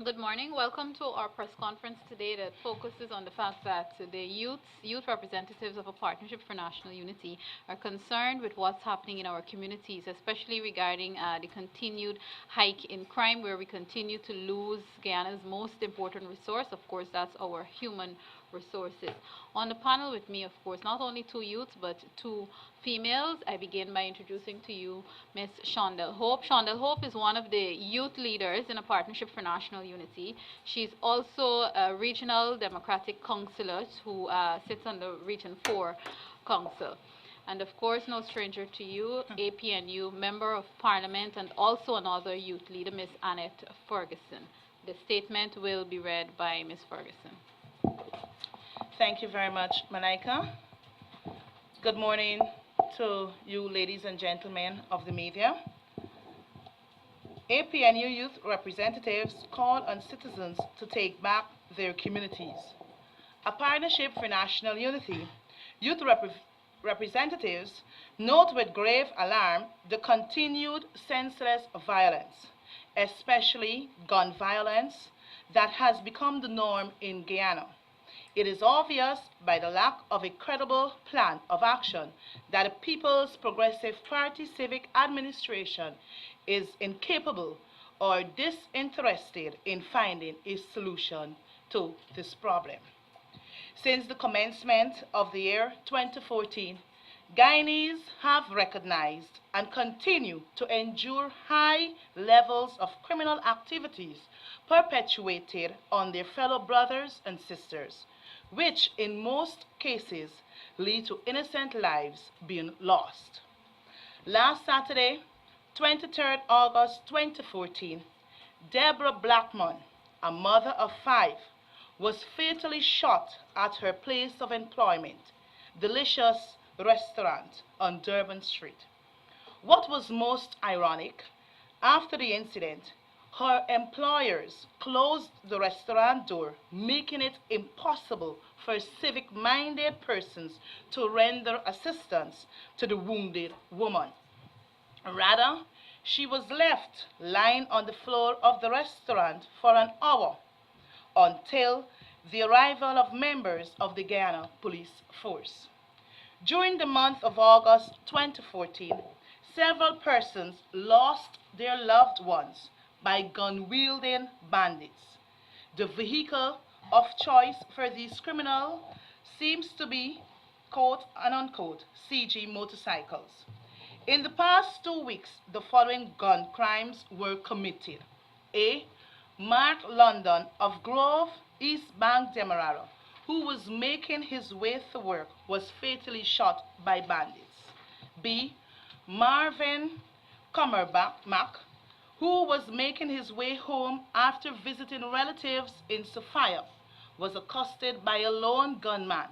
Good morning. Welcome to our press conference today that focuses on the fact that the youth representatives of a Partnership for National Unity are concerned with what's happening in our communities, especially regarding the continued hike in crime, where we continue to lose Guyana's most important resource. Of course, that's our human resources. On the panel with me, of course, not only two youths, but two females. I begin by introducing to you Ms. Shondell Hope. Shondell Hope is one of the youth leaders in a Partnership for National Unity. She's also a regional Democratic councillor who sits on the Region 4 Council. And of course, no stranger to you, APNU Member of Parliament and also another youth leader, Ms. Annette Ferguson. The statement will be read by Ms. Ferguson. Thank you very much, Malika. Good morning to you, ladies and gentlemen of the media. APNU youth representatives call on citizens to take back their communities. A Partnership for National Unity, youth representatives note with grave alarm the continued senseless violence, especially gun violence, that has become the norm in Guyana. It is obvious by the lack of a credible plan of action that the People's Progressive Party Civic Administration is incapable or disinterested in finding a solution to this problem. Since the commencement of the year 2014, Guyanese have recognized and continue to endure high levels of criminal activities perpetuated on their fellow brothers and sisters, which in most cases lead to innocent lives being lost. Last Saturday, 23rd August 2014, Deborah Blackman, a mother of five, was fatally shot at her place of employment, Delicious Restaurant on Durban Street. What was most ironic, after the incident, her employers closed the restaurant door, making it impossible for civic-minded persons to render assistance to the wounded woman. Rather, she was left lying on the floor of the restaurant for an hour until the arrival of members of the Guyana Police Force. During the month of August 2014, several persons lost their loved ones by gun-wielding bandits. The vehicle of choice for these criminals seems to be, quote and unquote, CG motorcycles. In the past 2 weeks, the following gun crimes were committed. A. Mark London of Grove, East Bank, Demerara, who was making his way to work, was fatally shot by bandits. B. Marvin Mac, who was making his way home after visiting relatives in Sophia, was accosted by a lone gunman.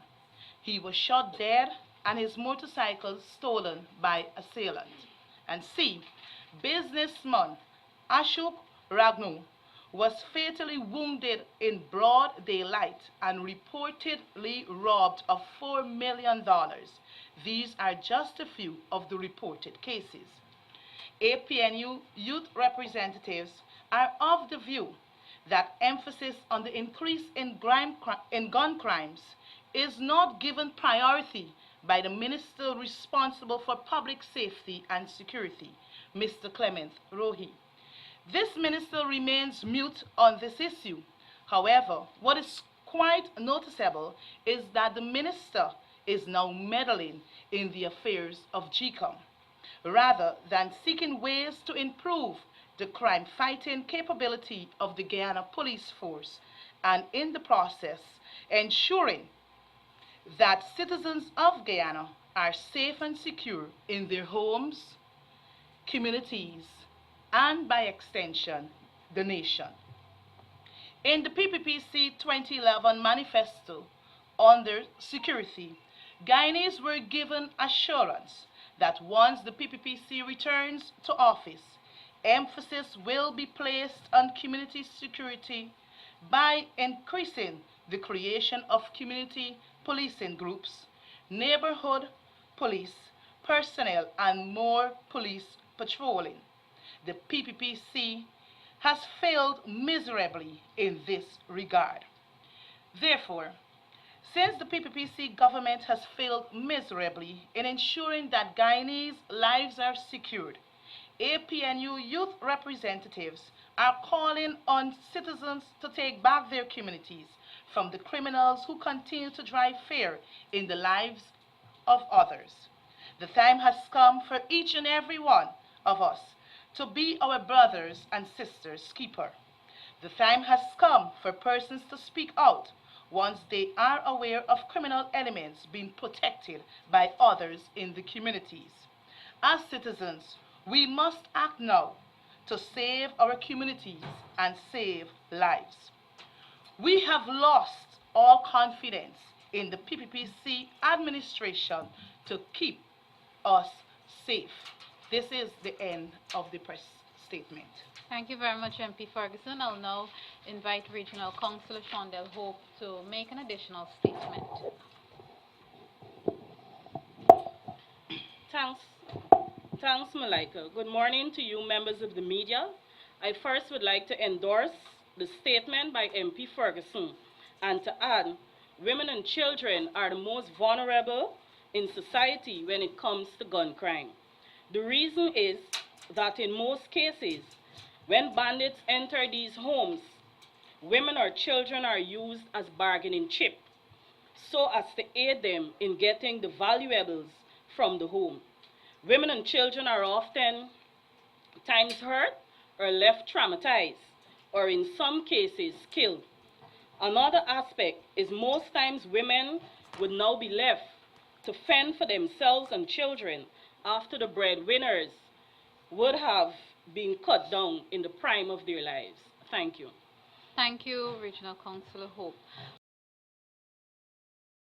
He was shot dead and his motorcycle stolen by assailant. And C. Businessman Ashok Ragnu was fatally wounded in broad daylight and reportedly robbed of $4 million. These are just a few of the reported cases. APNU youth representatives are of the view that emphasis on the increase in gun crimes is not given priority by the minister responsible for public safety and security, Mr. Clement Rohi. This minister remains mute on this issue. However, what is quite noticeable is that the minister is now meddling in the affairs of GCOM, rather than seeking ways to improve the crime-fighting capability of the Guyana Police Force, and in the process, ensuring that citizens of Guyana are safe and secure in their homes, communities, and by extension, the nation. In the PPPC 2011 manifesto under security, Guyanese were given assurance that once the PPPC returns to office, emphasis will be placed on community security by increasing the creation of community policing groups, neighborhood police personnel, and more police patrolling. The PPPC has failed miserably in this regard. Therefore, since the PPPC government has failed miserably in ensuring that Guyanese lives are secured, APNU youth representatives are calling on citizens to take back their communities from the criminals who continue to drive fear in the lives of others. The time has come for each and every one of us to be our brothers and sisters' keeper. The time has come for persons to speak out once they are aware of criminal elements being protected by others in the communities. As citizens, we must act now to save our communities and save lives. We have lost all confidence in the PPPC administration to keep us safe. This is the end of the press statement. Thank you very much, MP Ferguson. I'll now invite Regional Councillor Shondell Hope to make an additional statement. Thanks, Malika. Good morning to you, members of the media. I first would like to endorse the statement by MP Ferguson and to add, women and children are the most vulnerable in society when it comes to gun crime. The reason is that in most cases, when bandits enter these homes, women or children are used as bargaining chip so as to aid them in getting the valuables from the home. Women and children are often times hurt or left traumatized, or in some cases killed. Another aspect is most times women would now be left to fend for themselves and children after the breadwinners would have been cut down in the prime of their lives. Thank you. Thank you, Regional Councillor Hope.